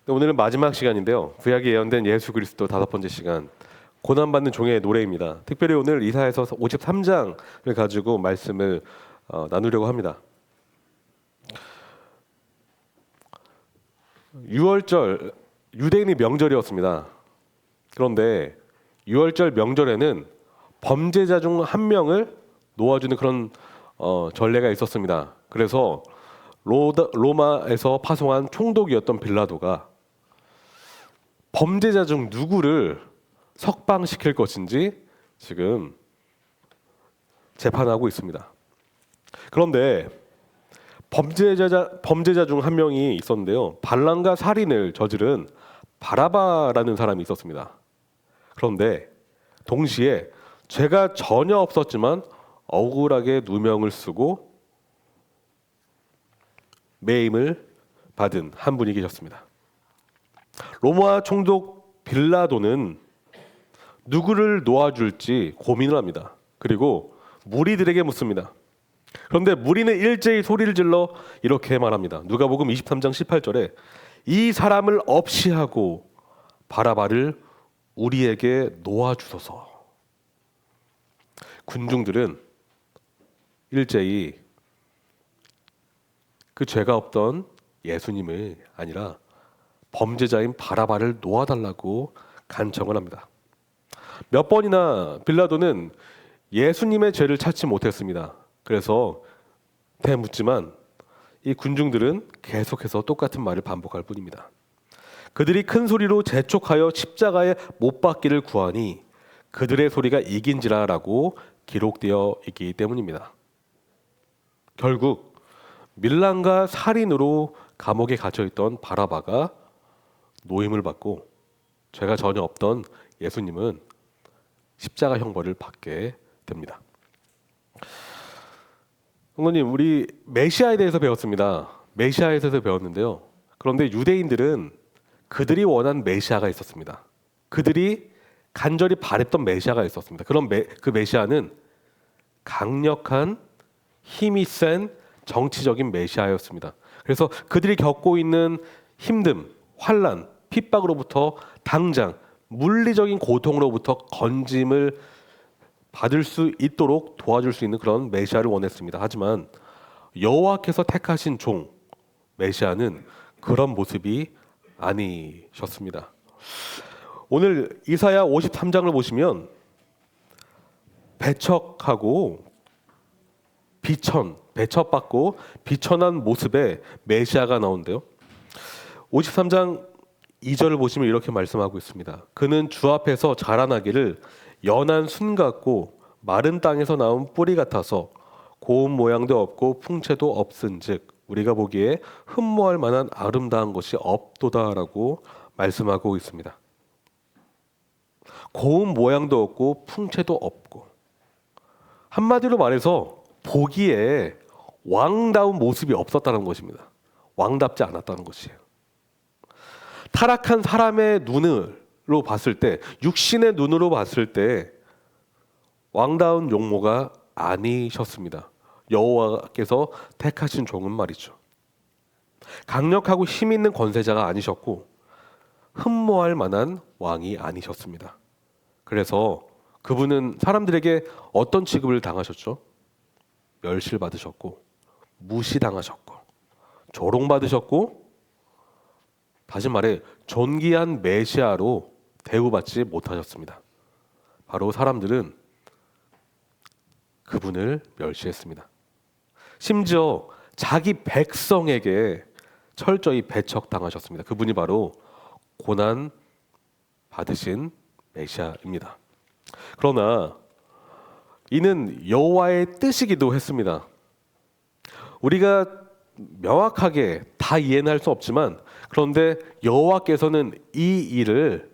오늘은 마지막 시간인데요. 구약에 예언된 예수 그리스도 5번째 시간, 고난받는 종의 노래입니다. 특별히 오늘 이사야서 53장을 가지고 말씀을 나누려고 합니다. 6월절 유대인의 명절이었습니다. 그런데 6월절 명절에는 범죄자 중 한 명을 놓아주는 그런 전례가 있었습니다. 그래서 로마에서 파송한 총독이었던 빌라도가 범죄자 중 누구를 석방시킬 것인지 지금 재판하고 있습니다. 그런데 범죄자 중 한 명이 있었는데요. 반란과 살인을 저지른 바라바라는 사람이 있었습니다. 그런데 동시에 죄가 전혀 없었지만 억울하게 누명을 쓰고 매임을 받은 한 분이 계셨습니다. 로마 총독 빌라도는 누구를 놓아줄지 고민을 합니다. 그리고 무리들에게 묻습니다. 그런데 무리는 일제히 소리를 질러 이렇게 말합니다. 누가복음 23장 18절에 이 사람을 없이 하고 바라바를 우리에게 놓아주소서. 군중들은 일제히 그 죄가 없던 예수님이 아니라 범죄자인 바라바를 놓아달라고 간청을 합니다. 몇 번이나 빌라도는 예수님의 죄를 찾지 못했습니다. 그래서 되묻지만 이 군중들은 계속해서 똑같은 말을 반복할 뿐입니다. 그들이 큰 소리로 재촉하여 십자가에 못 박기를 구하니 그들의 소리가 이긴지라라고 기록되어 있기 때문입니다. 결국 밀란과 살인으로 감옥에 갇혀있던 바라바가 노임을 받고 죄가 전혀 없던 예수님은 십자가 형벌을 받게 됩니다. 성도님, 우리 메시아에 대해서 배웠습니다. 메시아에 대해서 배웠는데요. 그런데 유대인들은 그들이 원한 메시아가 있었습니다. 그들이 간절히 바랬던 메시아가 있었습니다. 그 메시아는 강력한 힘이 센 정치적인 메시아였습니다. 그래서 그들이 겪고 있는 힘듦, 환난, 핍박으로부터 당장 물리적인 고통으로부터 건짐을 받을 수 있도록 도와줄 수 있는 그런 메시아를 원했습니다. 하지만 여호와께서 택하신 종 메시아는 그런 모습이 아니셨습니다. 오늘 이사야 53장을 보시면 배척받고 비천한 모습의 메시아가 나오는데요. 53장 2절을 보시면 이렇게 말씀하고 있습니다. 그는 주 앞에서 자라나기를 연한 순 같고 마른 땅에서 나온 뿌리 같아서 고운 모양도 없고 풍채도 없은즉 우리가 보기에 흠모할 만한 아름다운 것이 없도다라고 말씀하고 있습니다. 고운 모양도 없고 풍채도 없고, 한마디로 말해서 보기에 왕다운 모습이 없었다는 것입니다. 왕답지 않았다는 것이에요. 타락한 사람의 눈으로 봤을 때, 육신의 눈으로 봤을 때 왕다운 용모가 아니셨습니다. 여호와께서 택하신 종은 말이죠. 강력하고 힘 있는 권세자가 아니셨고 흠모할 만한 왕이 아니셨습니다. 그래서 그분은 사람들에게 어떤 취급을 당하셨죠? 멸시받으셨고 무시당하셨고 조롱받으셨고, 다시 말해 존귀한 메시아로 대우받지 못하셨습니다. 바로 사람들은 그분을 멸시했습니다. 심지어 자기 백성에게 철저히 배척당하셨습니다. 그분이 바로 고난 받으신 메시아입니다. 그러나 이는 여호와의 뜻이기도 했습니다. 우리가 명확하게 다 이해는 할 수 없지만, 그런데 여호와께서는 이 일을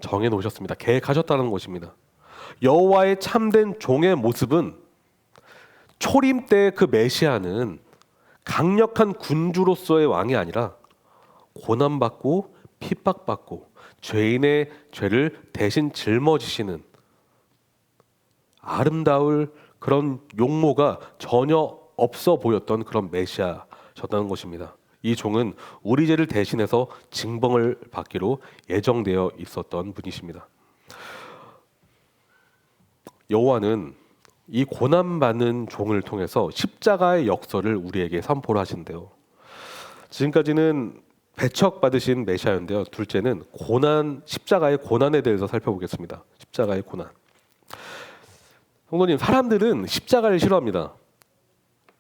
정해 놓으셨습니다. 계획하셨다는 것입니다. 여호와의 참된 종의 모습은, 초림 때 그 메시아는 강력한 군주로서의 왕이 아니라 고난받고 핍박받고 죄인의 죄를 대신 짊어지시는 아름다울 그런 용모가 전혀 없어 보였던 그런 메시아셨다는 것입니다. 이 종은 우리 죄를 대신해서 징벌을 받기로 예정되어 있었던 분이십니다. 여호와는 이 고난받는 종을 통해서 십자가의 역사를 우리에게 선포를 하신대요. 지금까지는 배척받으신 메시아인데요. 둘째는 십자가의 고난에 대해서 살펴보겠습니다. 십자가의 고난. 성도님, 사람들은 십자가를 싫어합니다.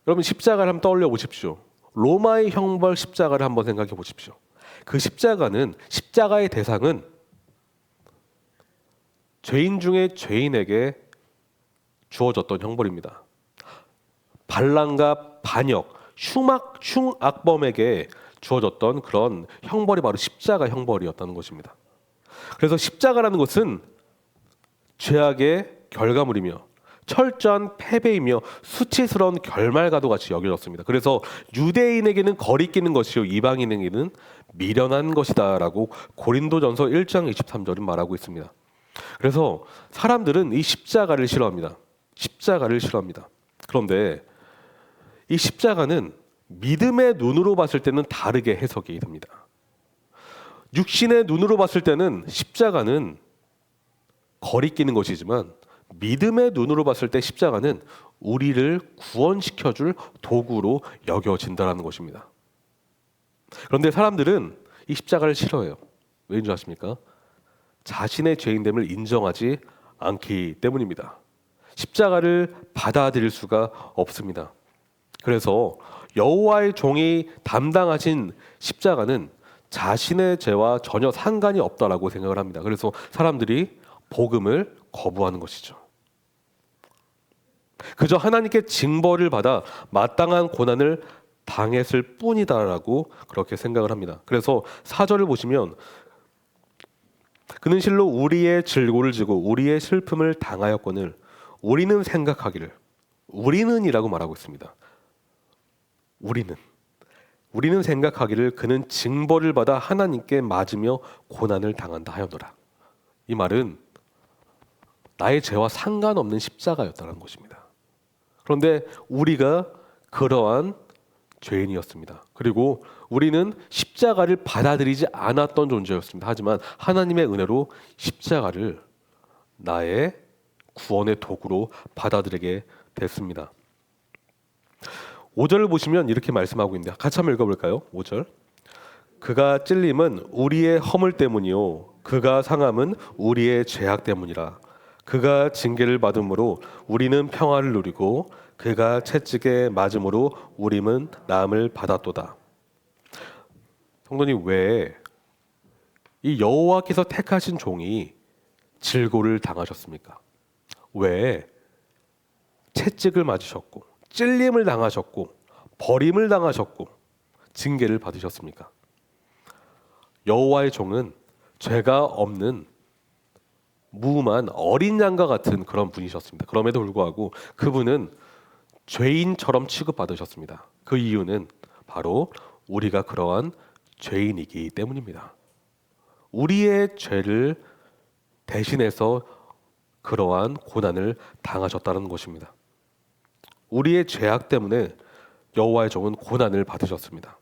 여러분, 십자가를 한번 떠올려 보십시오. 로마의 형벌 십자가를 한번 생각해 보십시오. 그 십자가의 대상은 죄인 중에 죄인에게 주어졌던 형벌입니다. 반란과 반역, 흉악범에게 주어졌던 그런 형벌이 바로 십자가 형벌이었다는 것입니다. 그래서 십자가라는 것은 죄악의 결과물이며 철저한 패배이며 수치스러운 결말과도 같이 여겨졌습니다. 그래서 유대인에게는 거리끼는 것이요 이방인에게는 미련한 것이다라고 고린도전서 1장 23절은 말하고 있습니다. 그래서 사람들은 이 십자가를 싫어합니다. 그런데 이 십자가는 믿음의 눈으로 봤을 때는 다르게 해석이 됩니다. 육신의 눈으로 봤을 때는 십자가는 거리끼는 것이지만 믿음의 눈으로 봤을 때 십자가는 우리를 구원시켜줄 도구로 여겨진다는 것입니다. 그런데 사람들은 이 십자가를 싫어해요. 왜인 줄 아십니까? 자신의 죄인됨을 인정하지 않기 때문입니다. 십자가를 받아들일 수가 없습니다. 그래서 여호와의 종이 담당하신 십자가는 자신의 죄와 전혀 상관이 없다라고 생각을 합니다. 그래서 사람들이 복음을 거부하는 것이죠. 그저 하나님께 징벌을 받아 마땅한 고난을 당했을 뿐이다라고 그렇게 생각을 합니다. 그래서 4절을 보시면 그는 실로 우리의 질고를 지고 우리의 슬픔을 당하였거늘 우리는 생각하기를, 우리는이라고 말하고 있습니다. 우리는 생각하기를 그는 징벌을 받아 하나님께 맞으며 고난을 당한다 하였노라. 이 말은 나의 죄와 상관없는 십자가였다는 것입니다. 그런데 우리가 그러한 죄인이었습니다. 그리고 우리는 십자가를 받아들이지 않았던 존재였습니다. 하지만 하나님의 은혜로 십자가를 나의 구원의 도구로 받아들이게 됐습니다. 5절을 보시면 이렇게 말씀하고 있는데 같이 한번 읽어볼까요? 5절. 그가 찔림은 우리의 허물 때문이요 그가 상함은 우리의 죄악 때문이라. 그가 징계를 받음으로 우리는 평화를 누리고 그가 채찍에 맞음으로 우리는 나음을 받았도다. 성도님, 왜 이 여호와께서 택하신 종이 질고를 당하셨습니까? 왜 채찍을 맞으셨고 찔림을 당하셨고 버림을 당하셨고 징계를 받으셨습니까? 여호와의 종은 죄가 없는 무음한 어린 양과 같은 그런 분이셨습니다. 그럼에도 불구하고 그분은 죄인처럼 취급받으셨습니다. 그 이유는 바로 우리가 그러한 죄인이기 때문입니다. 우리의 죄를 대신해서 그러한 고난을 당하셨다는 것입니다. 우리의 죄악 때문에 여호와의 종은 고난을 받으셨습니다.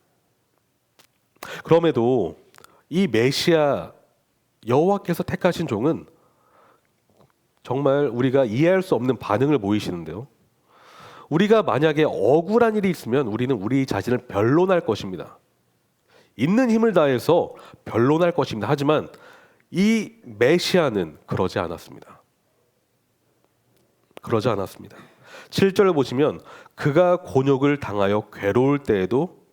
그럼에도 이 메시아 여호와께서 택하신 종은 정말 우리가 이해할 수 없는 반응을 보이시는데요. 우리가 만약에 억울한 일이 있으면 우리는 우리 자신을 변론할 것입니다. 있는 힘을 다해서 변론할 것입니다. 하지만 이 메시아는 그러지 않았습니다. 7절을 보시면 그가 곤욕을 당하여 괴로울 때에도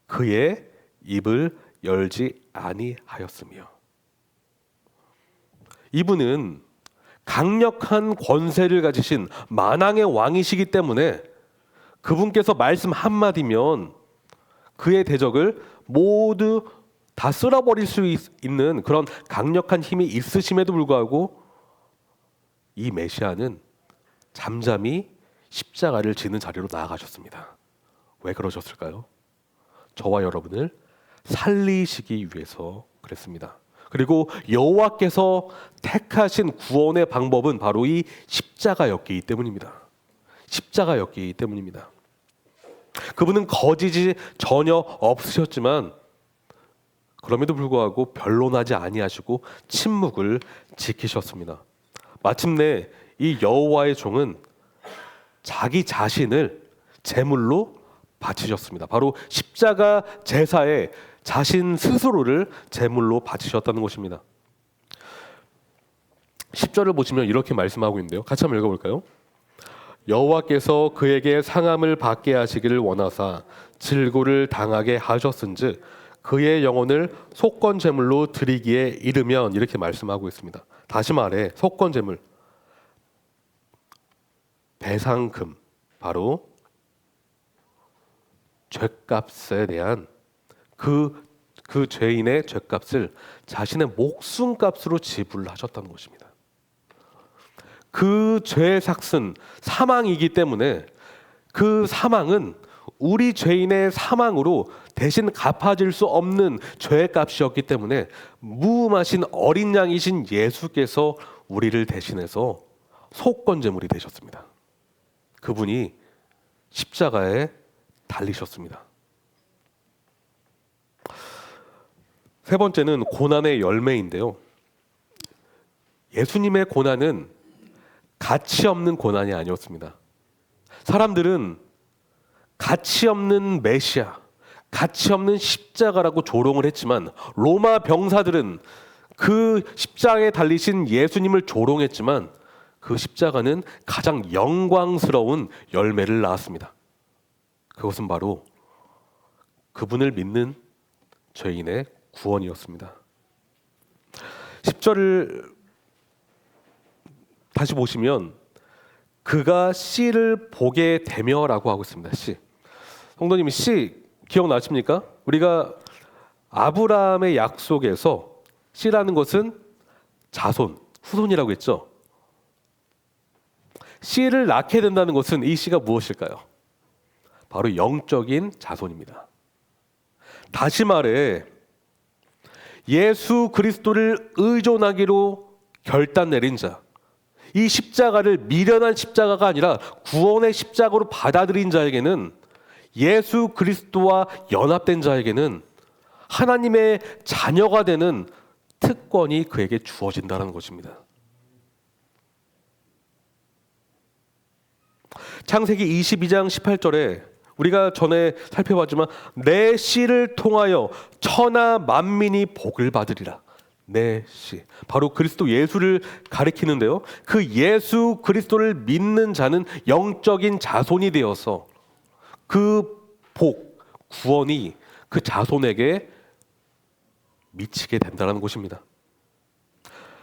그의 입을 열지 아니하였으며. 이분은 강력한 권세를 가지신 만왕의 왕이시기 때문에 그분께서 말씀 한마디면 그의 대적을 모두 다 쓸어버릴 수 있는 그런 강력한 힘이 있으심에도 불구하고 이 메시아는 잠잠히 십자가를 지는 자리로 나아가셨습니다. 왜 그러셨을까요? 저와 여러분을 살리시기 위해서 그랬습니다. 그리고 여호와께서 택하신 구원의 방법은 바로 이 십자가였기 때문입니다. 그분은 거짓이 전혀 없으셨지만 그럼에도 불구하고 변론하지 아니하시고 침묵을 지키셨습니다. 마침내 이 여호와의 종은 자기 자신을 제물로 바치셨습니다. 바로 십자가 제사에 자신 스스로를 제물로 바치셨다는 것입니다. 10절을 보시면 이렇게 말씀하고 있는데요. 같이 한번 읽어볼까요? 여호와께서 그에게 상함을 받게 하시기를 원하사 질고를 당하게 하셨은즉 그의 영혼을 속건 제물로 드리기에 이르면, 이렇게 말씀하고 있습니다. 다시 말해 속건 제물, 배상금, 바로 죄값에 대한 그 죄인의 죄값을 자신의 목숨값으로 지불하셨다는 것입니다. 그 죄의 삭은 사망이기 때문에 그 사망은 우리 죄인의 사망으로 대신 갚아질 수 없는 죄값이었기 때문에 무음하신 어린 양이신 예수께서 우리를 대신해서 속건제물이 되셨습니다. 그분이 십자가에 달리셨습니다. 세 번째는 고난의 열매인데요. 예수님의 고난은 가치 없는 고난이 아니었습니다. 사람들은 가치 없는 메시아, 가치 없는 십자가라고 조롱을 했지만, 로마 병사들은 그 십자가에 달리신 예수님을 조롱했지만 그 십자가는 가장 영광스러운 열매를 낳았습니다. 그것은 바로 그분을 믿는 죄인의 구원이었습니다. 10절을 다시 보시면 그가 씨를 보게 되며라고 하고 있습니다. 씨. 성도님, 씨 기억나십니까? 우리가 아브라함의 약속에서 씨라는 것은 자손, 후손이라고 했죠. 씨를 낳게 된다는 것은 이 씨가 무엇일까요? 바로 영적인 자손입니다. 다시 말해 예수 그리스도를 의존하기로 결단 내린 자, 이 십자가를 미련한 십자가가 아니라 구원의 십자가로 받아들인 자에게는, 예수 그리스도와 연합된 자에게는 하나님의 자녀가 되는 특권이 그에게 주어진다는 것입니다. 창세기 22장 18절에 우리가 전에 살펴봤지만 내 씨를 통하여 천하 만민이 복을 받으리라. 내 씨, 바로 그리스도 예수를 가리키는데요. 그 예수 그리스도를 믿는 자는 영적인 자손이 되어서 그 복, 구원이 그 자손에게 미치게 된다는 것입니다.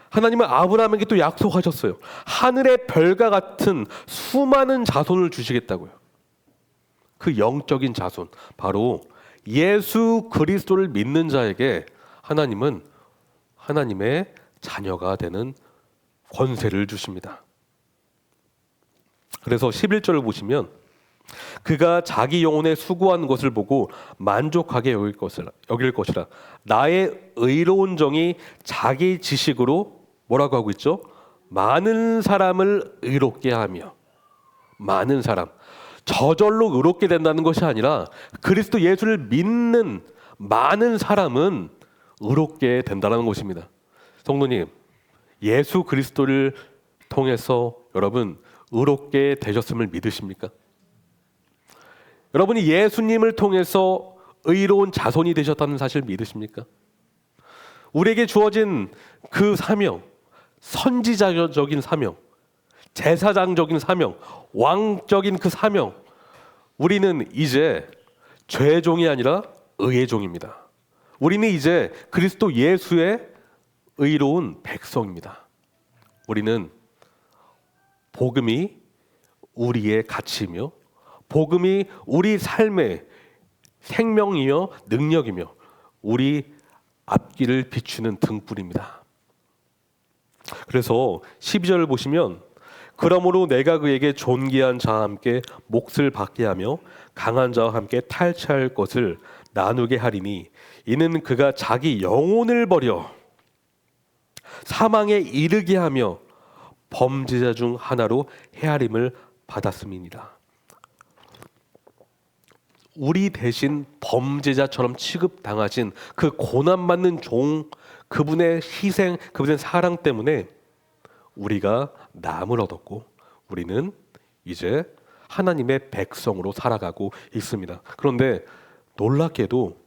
하나님은 아브라함에게 또 약속하셨어요. 하늘의 별과 같은 수많은 자손을 주시겠다고요. 그 영적인 자손, 바로 예수 그리스도를 믿는 자에게 하나님은 하나님의 자녀가 되는 권세를 주십니다. 그래서 11절을 보시면 그가 자기 영혼에 수고한 것을 보고 만족하게 여길 것이라. 나의 의로운 정이 자기 지식으로 뭐라고 하고 있죠? 많은 사람을 의롭게 하며. 많은 사람, 저절로 의롭게 된다는 것이 아니라 그리스도 예수를 믿는 많은 사람은 의롭게 된다는 것입니다. 성도님, 예수 그리스도를 통해서 여러분 의롭게 되셨음을 믿으십니까? 여러분이 예수님을 통해서 의로운 자손이 되셨다는 사실 믿으십니까? 우리에게 주어진 그 사명, 선지자적인 사명, 제사장적인 사명, 왕적인 그 사명, 우리는 이제 죄의 종이 아니라 의의 종입니다. 우리는 이제 그리스도 예수의 의로운 백성입니다. 우리는 복음이 우리의 가치이며 복음이 우리 삶의 생명이며 능력이며 우리 앞길을 비추는 등불입니다. 그래서 12절을 보시면 그러므로 내가 그에게 존귀한 자와 함께 몫을 받게 하며 강한 자와 함께 탈취할 것을 나누게 하리니 이는 그가 자기 영혼을 버려 사망에 이르게 하며 범죄자 중 하나로 헤아림을 받았음이니라. 우리 대신 범죄자처럼 취급당하신 그 고난받는 종, 그분의 희생, 그분의 사랑 때문에 우리가 남을 얻었고 우리는 이제 하나님의 백성으로 살아가고 있습니다. 그런데 놀랍게도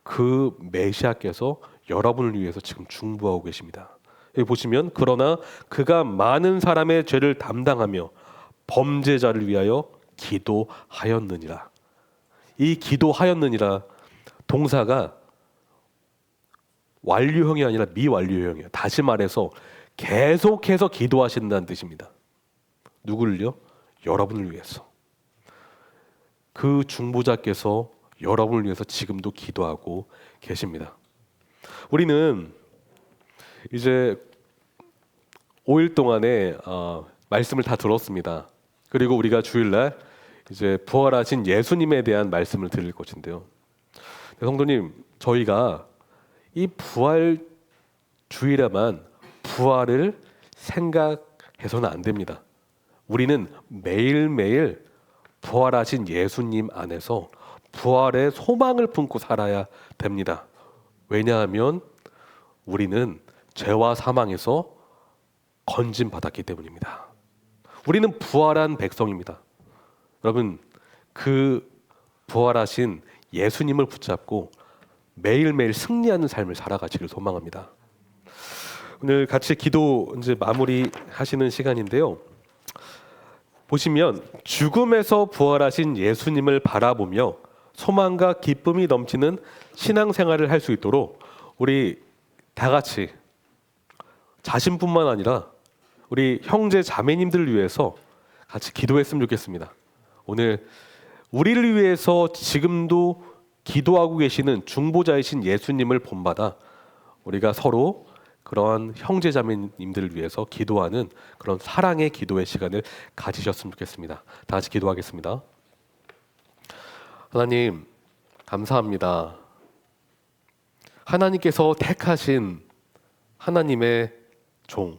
그 메시아께서 여러분을 위해서 지금 중보하고 계십니다. 여기 보시면 그러나 그가 많은 사람의 죄를 담당하며 범죄자를 위하여 기도하였느니라. 이 기도하였느니라 동사가 완료형이 아니라 미완료형이에요. 다시 말해서 계속해서 기도하신다는 뜻입니다. 누구를요? 여러분을 위해서. 그 중보자께서 여러분을 위해서 지금도 기도하고 계십니다. 우리는 이제 5일 동안에 말씀을 다 들었습니다. 그리고 우리가 주일날 이제 부활하신 예수님에 대한 말씀을 드릴 것인데요. 성도님, 저희가 이 부활 주일에만 부활을 생각해서는 안 됩니다. 우리는 매일매일 부활하신 예수님 안에서 부활의 소망을 품고 살아야 됩니다. 왜냐하면 우리는 죄와 사망에서 건짐받았기 때문입니다. 우리는 부활한 백성입니다. 여러분, 그 부활하신 예수님을 붙잡고 매일매일 승리하는 삶을 살아가기를 소망합니다. 오늘 같이 기도 이제 마무리하시는 시간인데요. 보시면 죽음에서 부활하신 예수님을 바라보며 소망과 기쁨이 넘치는 신앙생활을 할 수 있도록 우리 다 같이 자신뿐만 아니라 우리 형제 자매님들을 위해서 같이 기도했으면 좋겠습니다. 오늘 우리를 위해서 지금도 기도하고 계시는 중보자이신 예수님을 본받아 우리가 서로 그런 형제 자매님들을 위해서 기도하는 그런 사랑의 기도의 시간을 가지셨으면 좋겠습니다. 다 같이 기도하겠습니다. 하나님, 감사합니다. 하나님께서 택하신 하나님의 종,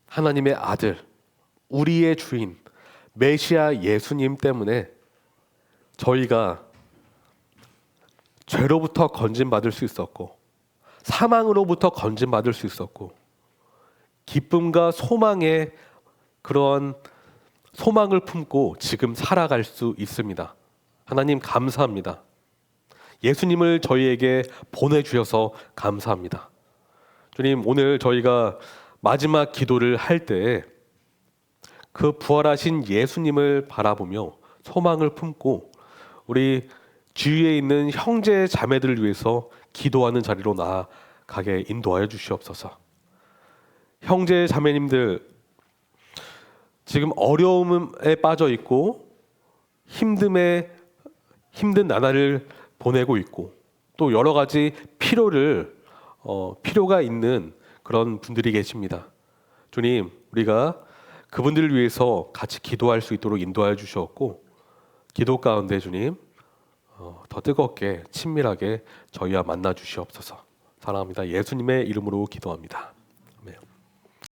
하나님의 아들, 우리의 주인 메시아 예수님 때문에 저희가 죄로부터 건짐받을 수 있었고 사망으로부터 건짐받을 수 있었고 기쁨과 소망의 그런 소망을 품고 지금 살아갈 수 있습니다. 하나님, 감사합니다. 예수님을 저희에게 보내주셔서 감사합니다. 주님, 오늘 저희가 마지막 기도를 할 때 그 부활하신 예수님을 바라보며 소망을 품고 우리 주위에 있는 형제 자매들을 위해서 기도하는 자리로 나아가게 인도하여 주시옵소서. 형제 자매님들 지금 어려움에 빠져 있고 힘든 나날을 보내고 있고 또 여러 가지 필요가 있는 그런 분들이 계십니다. 주님, 우리가 그분들을 위해서 같이 기도할 수 있도록 인도하여 주셨고 기도 가운데 주님 더 뜨겁게 친밀하게 저희와 만나 주시옵소서. 사랑합니다. 예수님의 이름으로 기도합니다.